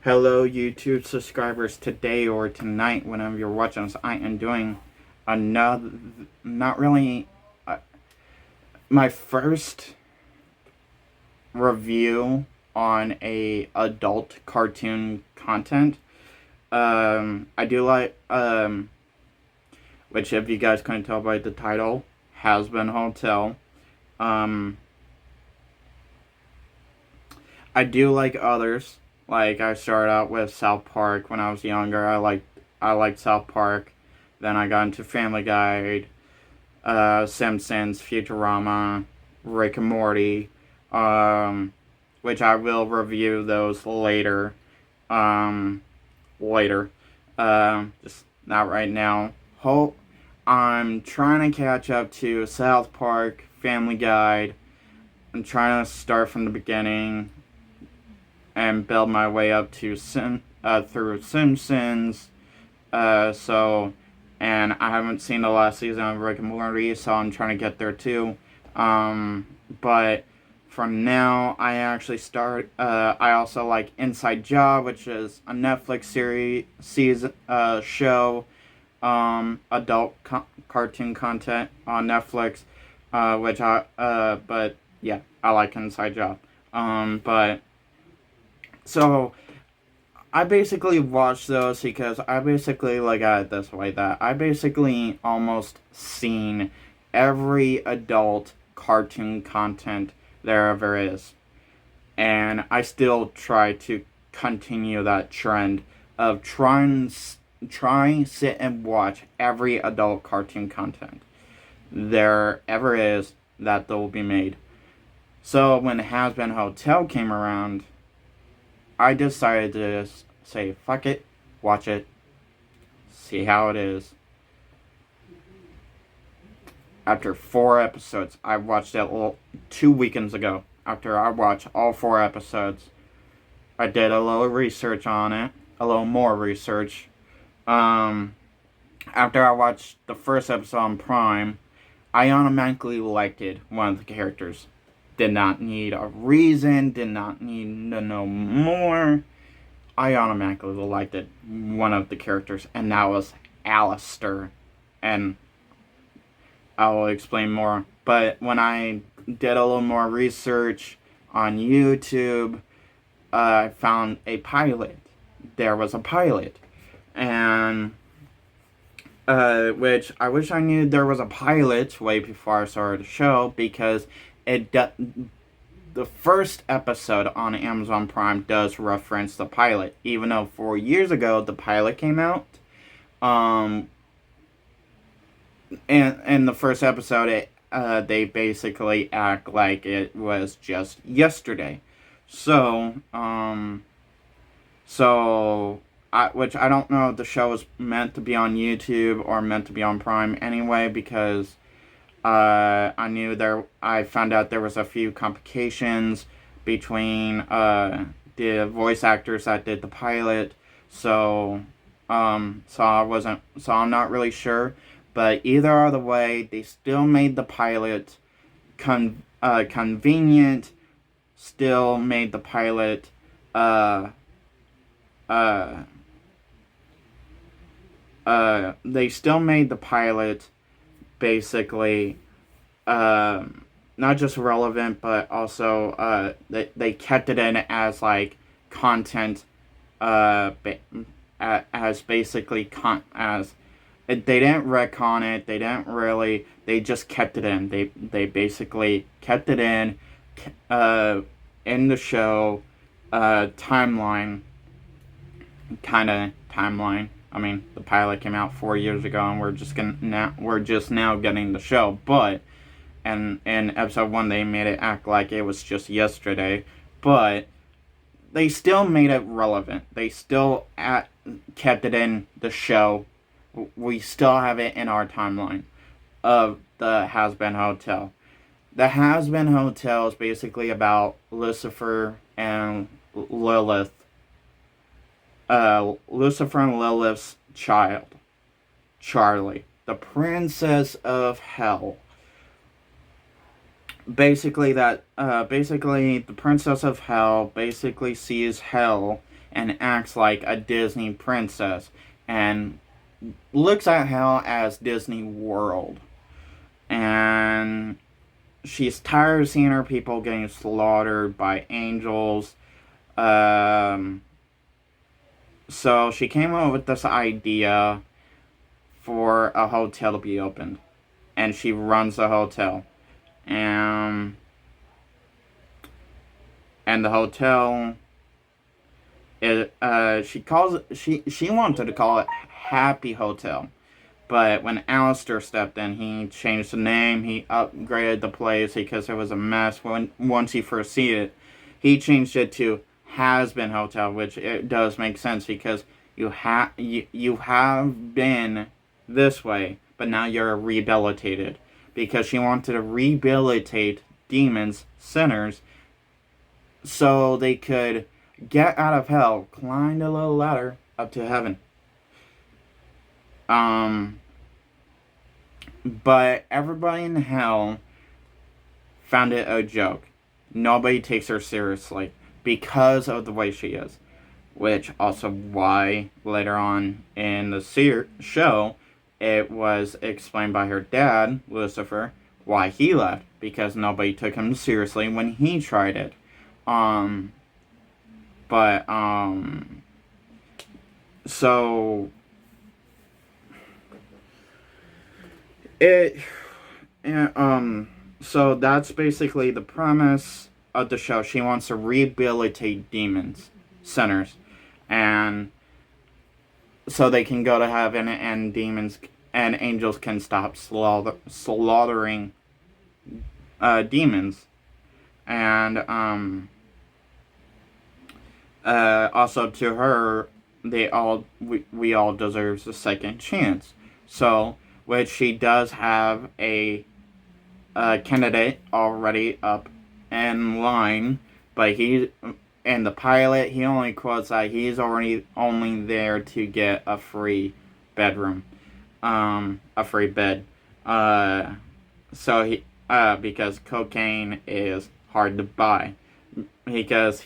Hello, YouTube subscribers. Today or tonight, whenever you're watching this, I am doing another, not really, my first review on a adult cartoon content. I do like, which if you guys couldn't tell by the title, Hazbin Hotel. I do like others. Like, I started out with South Park when I was younger. I liked South Park. Then I got into Family Guy, Simpsons, Futurama, Rick and Morty, which I will review those later. Later. Just not right now. I'm trying to catch up to South Park, Family Guy. I'm trying to start from the beginning and build my way up to through Simpsons. And I haven't seen the last season of Rick and Morty, so I'm trying to get there too. But for now, I actually I also like Inside Job, which is a Netflix show, adult cartoon content on Netflix, but yeah, I like Inside Job. So, I basically watched those because I basically look at it this way, that I basically almost seen every adult cartoon content there ever is. And I still try to continue that trend of try, sit and watch every adult cartoon content there ever is that will be made. So when Hazbin Hotel came around, I decided to just say, fuck it, watch it, see how it is. After 4 episodes, I watched it 2 weekends ago. After I watched all 4 episodes, I did a little research on it, a little more research. After I watched the first episode on Prime, I automatically liked one of the characters. Did not need a reason, did not need to know more. I automatically liked one of the characters, and that was Alistair. And I will explain more. But when I did a little more research on YouTube, I found a pilot. There was a pilot. And, which I wish I knew there was a pilot way before I started the show, because the first episode on Amazon Prime does reference the pilot, even though 4 years ago the pilot came out. And in the first episode, they basically act like it was just yesterday. So, which I don't know if the show was meant to be on YouTube or meant to be on Prime anyway, because I found out there was a few complications between the voice actors that did the pilot, so I'm not really sure. But either other way, they still made the pilot convenient. Still made the pilot they still made the pilot basically not just relevant, but also they kept it in as like content, as basically as they didn't retcon it. They didn't really. They just kept it in. They basically kept it in the show timeline. I mean, the pilot came out 4 years ago, and we're just now getting the show. But in episode 1, they made it act like it was just yesterday. But they still made it relevant. They still kept it in the show. We still have it in our timeline of the Hazbin Hotel. The Hazbin Hotel is basically about Lucifer and Lilith. Lucifer and Lilith's child, Charlie, the princess of hell. Basically, the princess of hell basically sees hell and acts like a Disney princess and looks at hell as Disney World. And she's tired of seeing her people getting slaughtered by angels. So she came up with this idea for a hotel to be opened. And she runs the hotel. And the hotel, she wanted to call it Happy Hotel. But when Alistair stepped in, he changed the name. He upgraded the place because it was a mess. Once he first see it, he changed it to Hazbin Hotel, which it does make sense because you have been this way, but now you're rehabilitated. Because she wanted to rehabilitate demons, sinners, so they could get out of hell, climb a little ladder up to heaven. But everybody in hell found it a joke. Nobody takes her seriously because of the way she is. Which also why later on in the show, it was explained by her dad, Lucifer, why he left. Because nobody took him seriously when he tried it. So so that's basically the premise of the show. She wants to rehabilitate demons, sinners, and so they can go to heaven, and demons and angels can stop slaughtering demons. And also to her, we all deserves a second chance. So, which she does have a candidate already up in line, but he, in the pilot, he only quotes that he's only there to get a free bedroom, a free bed. So he, because cocaine is hard to buy, because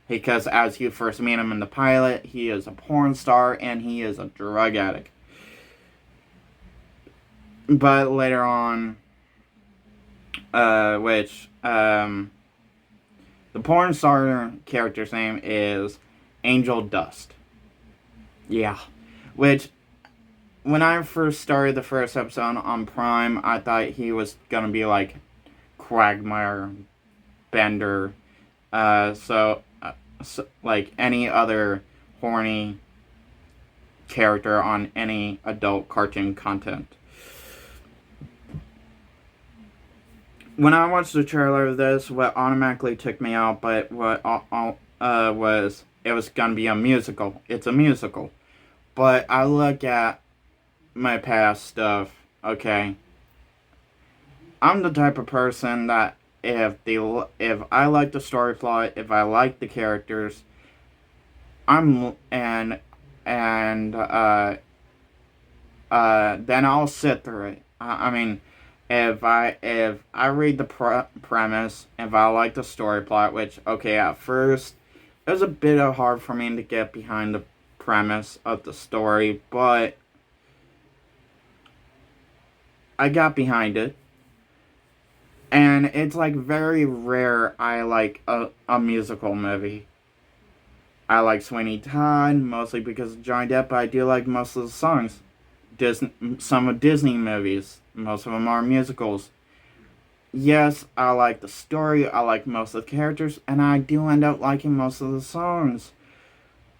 because as you first meet him in the pilot, he is a porn star and he is a drug addict. But later on, the porn star character's name is Angel Dust. Yeah. Which, when I first started the first episode on Prime, I thought he was gonna be like Quagmire, Bender, so like any other horny character on any adult cartoon content. When I watched the trailer of this, what automatically took me out, but was it was gonna be a musical. It's a musical, but I look at my past stuff. Okay, I'm the type of person that if I like the story plot, if I like the characters, then I'll sit through it. I mean, if I read the premise, if I like the story plot, which, okay, at first it was a bit hard for me to get behind the premise of the story, but I got behind it. And it's like very rare I like a musical movie. I like Sweeney Todd, mostly because of Johnny Depp, but I do like most of the songs. Some of Disney movies, most of them are musicals. Yes, I like the story, I like most of the characters, and I do end up liking most of the songs.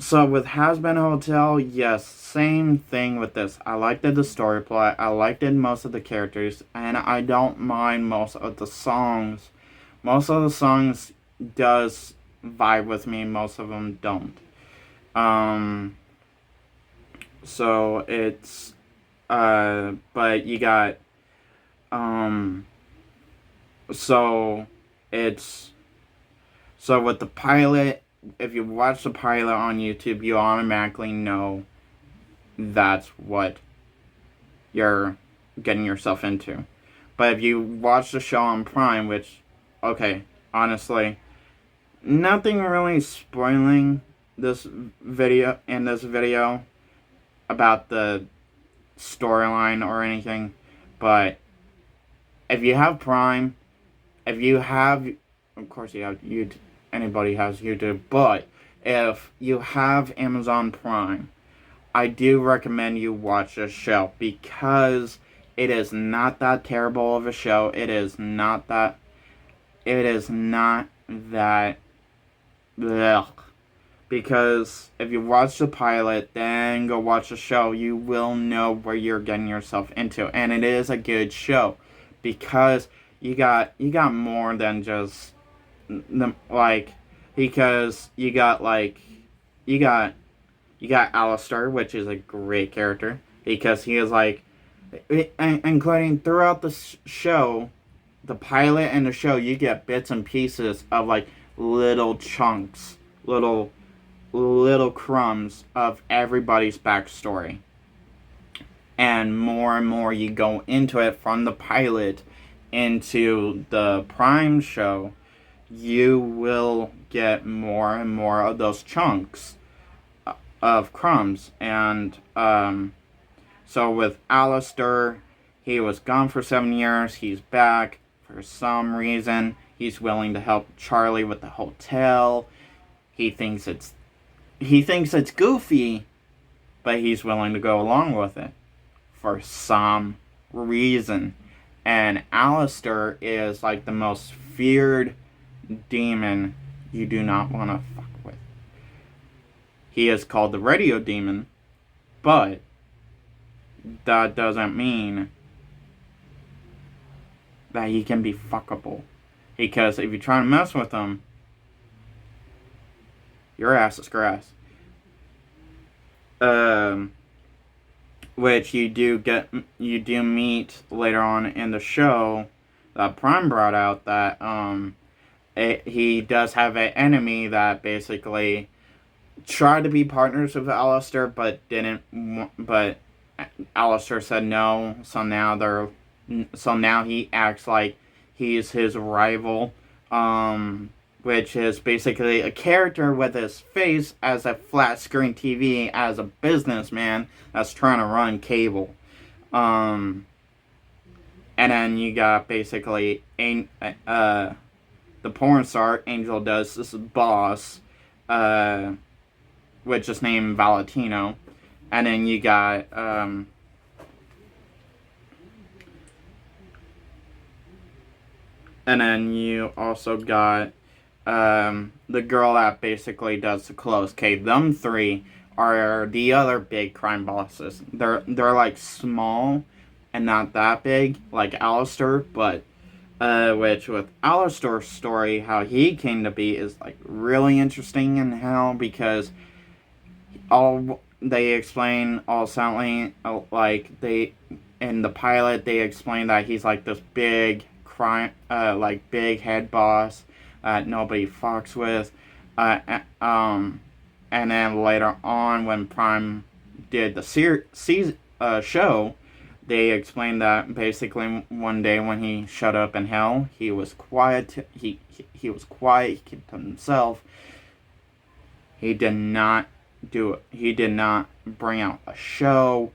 So with Hazbin Hotel, yes, same thing with this. I liked the story plot, I liked most of the characters, and I don't mind most of the songs. Most of the songs does vibe with me, most of them don't. So it's, but you got, so with the pilot, if you watch the pilot on YouTube, you automatically know that's what you're getting yourself into. But if you watch the show on Prime, which, okay, honestly, nothing really spoiling this video about the storyline or anything, but if you have Prime, if you have, of course you have YouTube, anybody has YouTube, but if you have Amazon Prime, I do recommend you watch this show, because it is not that terrible of a show. It is not that blech. Because if you watch the pilot, then go watch the show, you will know where you're getting yourself into. And it is a good show, because you got more than just because you got Alistair, which is a great character, because he is including throughout the show, the pilot and the show, you get bits and pieces of little chunks, little crumbs of everybody's backstory. And more you go into it from the pilot into the Prime show, you will get more and more of those chunks of crumbs. And so with Alistair, he was gone for 7 years. He's back for some reason. He's willing to help Charlie with the hotel. He thinks it's goofy, but he's willing to go along with it for some reason. And Alistair is the most feared demon you do not want to fuck with. He is called the radio demon, but that doesn't mean that he can be fuckable. Because if you try to mess with him, your ass is grass. Which you do meet later on in the show, that Prime brought out, that he does have an enemy that basically tried to be partners with Alistair, but Alistair said no, so now he acts like he's his rival, which is basically a character with his face as a flat screen TV, as a businessman that's trying to run cable. And then you got basically the porn star Angel Dust's boss, which is named Valentino. And then you got and then you also got the girl that basically does the clothes. Okay, them three are the other big crime bosses. They're small and not that big, like Alistair, but which with Alistair's story, how he came to be is really interesting in hell, because they explain all soundly, in the pilot they explain that he's this big crime, big head boss that nobody fucks with, and then later on when Prime did the show, they explained that basically one day when he showed up in hell, he was quiet. He was quiet. He kept to himself. He did not do it. He did not bring out a show.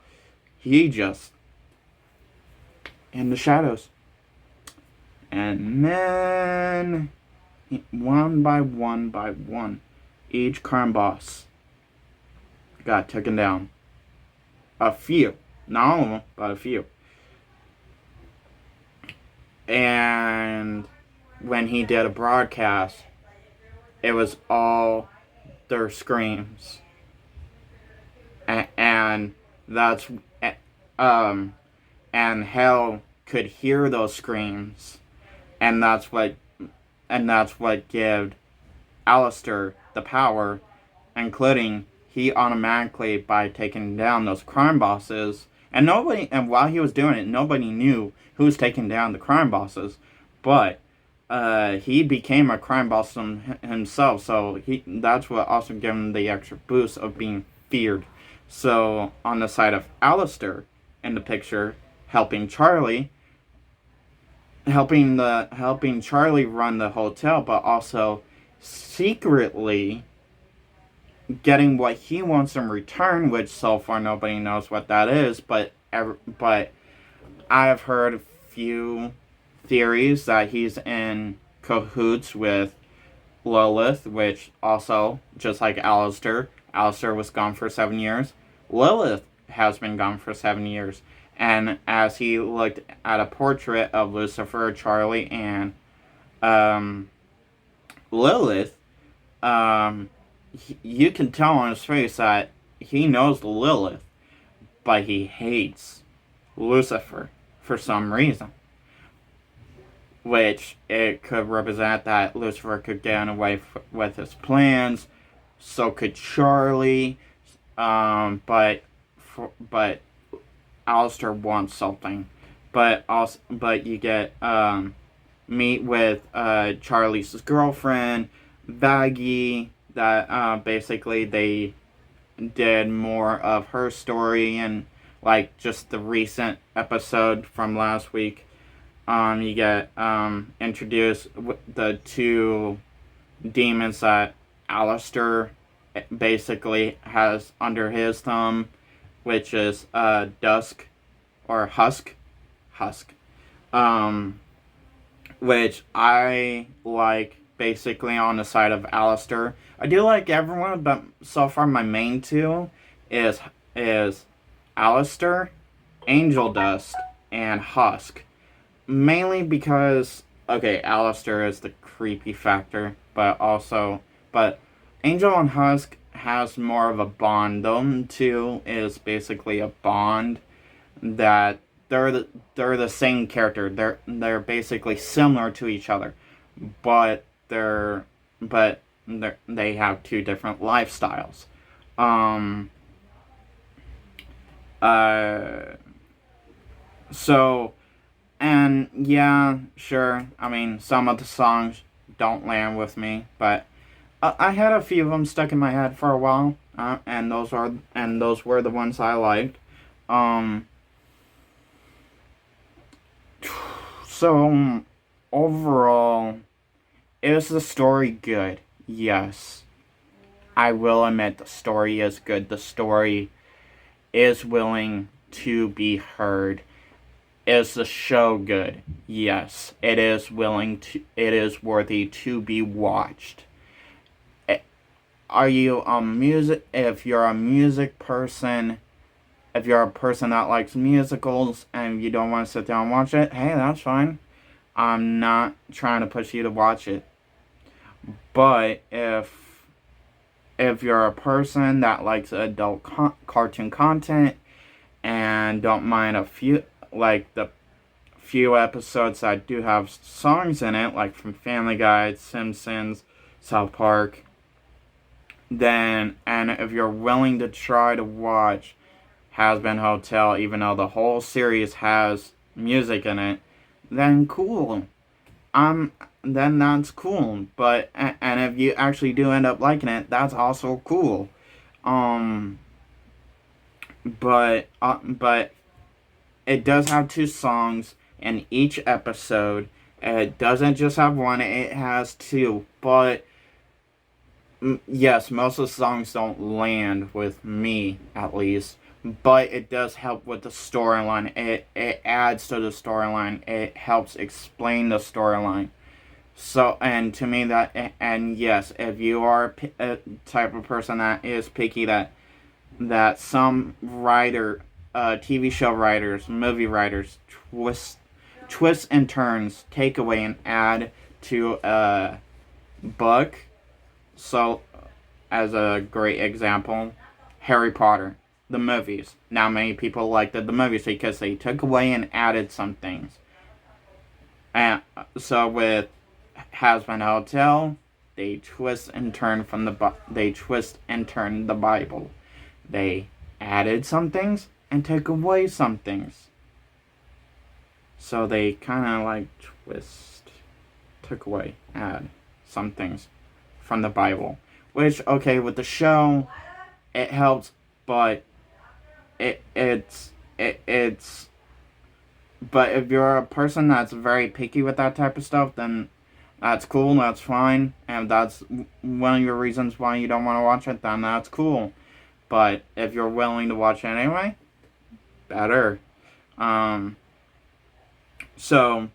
He just in the shadows. And then one by one, each crime boss got taken down. A few. Not all of them, but a few. And when he did a broadcast, it was all their screams. And that's and hell could hear those screams, and that's what gave Alistair the power, including he automatically, by taking down those crime bosses, and while he was doing it, nobody knew who was taking down the crime bosses, but he became a crime boss himself, so that's what also gave him the extra boost of being feared. So on the side of Alistair in the picture, helping Charlie run the hotel, but also secretly getting what he wants in return, which so far nobody knows what that is, but I've heard a few theories that he's in cahoots with Lilith, which also, just like Alistair was gone for 7 years. Lilith has been gone for 7 years. And as he looked at a portrait of Lucifer, Charlie, and Lilith, you can tell on his face that he knows Lilith, but he hates Lucifer for some reason. Which it could represent that Lucifer could get away with his plans. So could Charlie. But Alistair wants something. But you get meet with Charlie's girlfriend, Baggy. That basically they did more of her story and like just the recent episode from last week. You get introduced the two demons that Alistair basically has under his thumb, which is Dusk or Husk, which I like basically on the side of Alistair. I do like everyone, but so far my main two is Alistair, Angel Dust, and Husk. Mainly because, okay, Alistair is the creepy factor, but Angel and Husk has more of a bond. Them two is basically a bond that they're the same character. They're basically similar to each other, but they have two different lifestyles. So. And yeah, sure. I mean, some of the songs don't land with me, but I had a few of them stuck in my head for a while, and those were the ones I liked. So overall, is the story good? Yes, I will admit the story is good. The story is willing to be heard. Is the show good? Yes, it is worthy to be watched. Are you if you're a music person, if you're a person that likes musicals and you don't want to sit down and watch it, hey, that's fine. I'm not trying to push you to watch it. But if you're a person that likes adult cartoon content and don't mind a few, like the few episodes that do have songs in it, like from Family Guy, Simpsons, South Park, then, and if you're willing to try to watch Hazbin Hotel, even though the whole series has music in it, then cool. Then that's cool. But, and if you actually do end up liking it, that's also cool. But it does have two songs in each episode. It doesn't just have one, it has two. But, yes, most of the songs don't land with me, at least. But it does help with the storyline. It adds to the storyline. It helps explain the storyline. So, and to me and yes, if you are a type of person that is picky, that some TV show writers, movie writers, twists and turns, take away and add to a book. So, as a great example, Harry Potter, the movies. Now, many people liked the movies because they took away and added some things. And so with Hazbin Hotel, they twist and turn the Bible. They added some things and took away some things. So they kind of like took away, add some things from the Bible. Which, okay, with the show, it helps, but it's but if you're a person that's very picky with that type of stuff, then that's cool, that's fine, and that's one of your reasons why you don't want to watch it, then that's cool. But if you're willing to watch it anyway, better. So,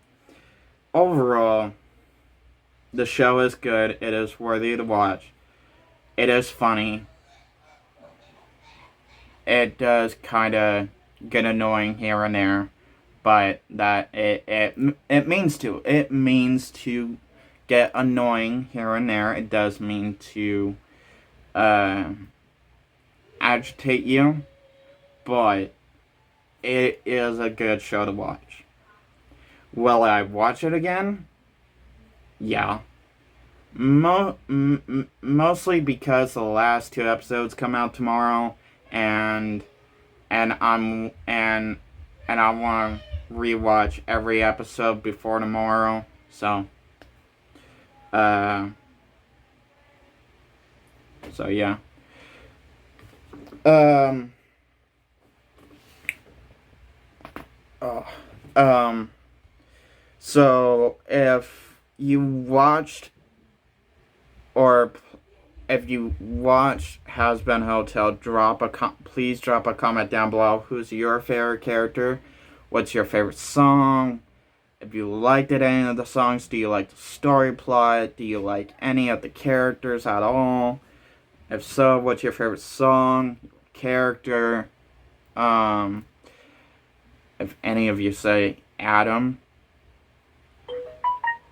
overall, the show is good. It is worthy to watch. It is funny. It does kind of get annoying here and there, but that it means to. It means to get annoying here and there. It does mean to agitate you, but it is a good show to watch. Will I watch it again? Yeah. Mostly because the last 2 episodes come out tomorrow, and I want to rewatch every episode before tomorrow. So yeah. So if you watched, or if you watched Hazbin Hotel, please drop a comment down below. Who's your favorite character? What's your favorite song? If you liked any of the songs, do you like the story plot? Do you like any of the characters at all? If so, what's your favorite song, character? If any of you say Adam,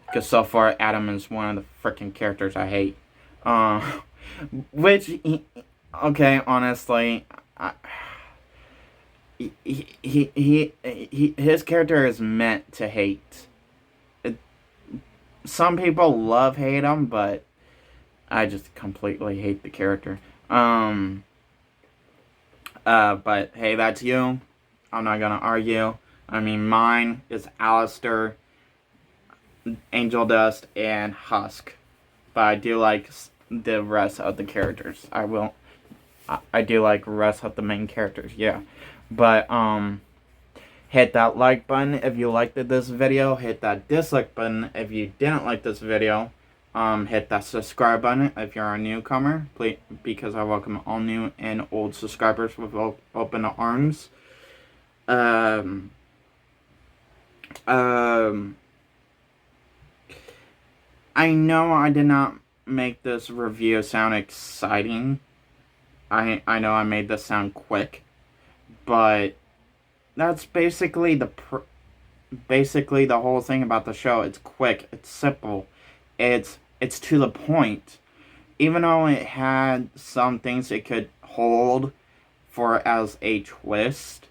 because so far Adam is one of the freaking characters I hate. Okay, honestly, his character is meant to hate. Some people hate him, but I just completely hate the character. But hey, that's you. I'm not gonna argue. I mean, mine is Alistair, Angel Dust, and Husk. But I do like the rest of the characters. I do like the rest of the main characters, yeah. But, hit that like button if you liked this video. Hit that dislike button if you didn't like this video. Hit that subscribe button if you're a newcomer, please, because I welcome all new and old subscribers with open arms. I know I did not make this review sound exciting. I know I made this sound quick, but that's basically the whole thing about the show. It's quick, it's simple, it's to the point. Even though it had some things it could hold for as a twist,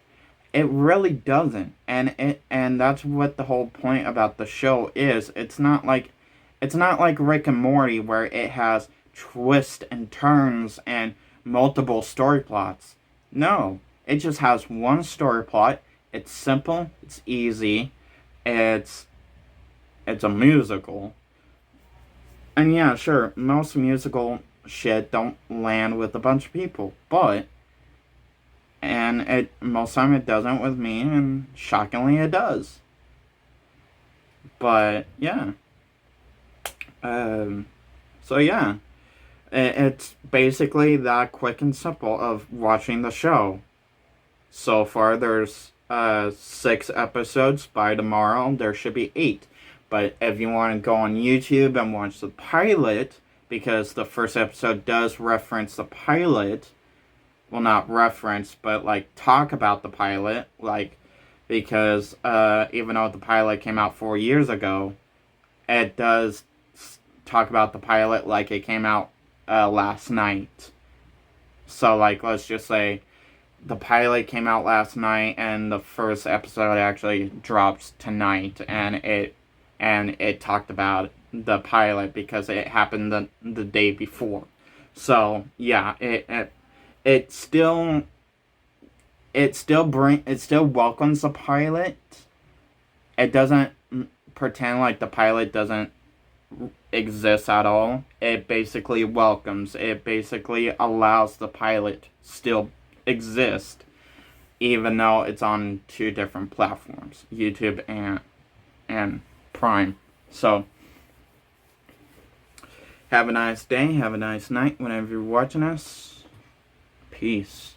it really doesn't. And that's what the whole point about the show is. It's not like Rick and Morty, where it has twists and turns and multiple story plots. No, it just has one story plot. It's simple, it's easy, it's a musical. And yeah, sure, most musical shit don't land with a bunch of people, but most time it doesn't with me, and shockingly it does. But yeah. So yeah, it's basically that quick and simple of watching the show. So far, there's 6 episodes. By tomorrow, there should be 8. But if you want to go on YouTube and watch the pilot, because the first episode does reference the pilot, well, not reference, but like talk about the pilot, like, because even though the pilot came out 4 years ago, it does talk about the pilot like it came out last night. So, like, let's just say the pilot came out last night and the first episode actually drops tonight, and it talked about the pilot because it happened the day before. So yeah, it still welcomes the pilot. It doesn't pretend like the pilot doesn't exist at all. It basically welcomes. It basically allows the pilot still exist, even though it's on 2 different platforms, YouTube and Prime. So Have a nice day. Have a nice night whenever you're watching us. Peace.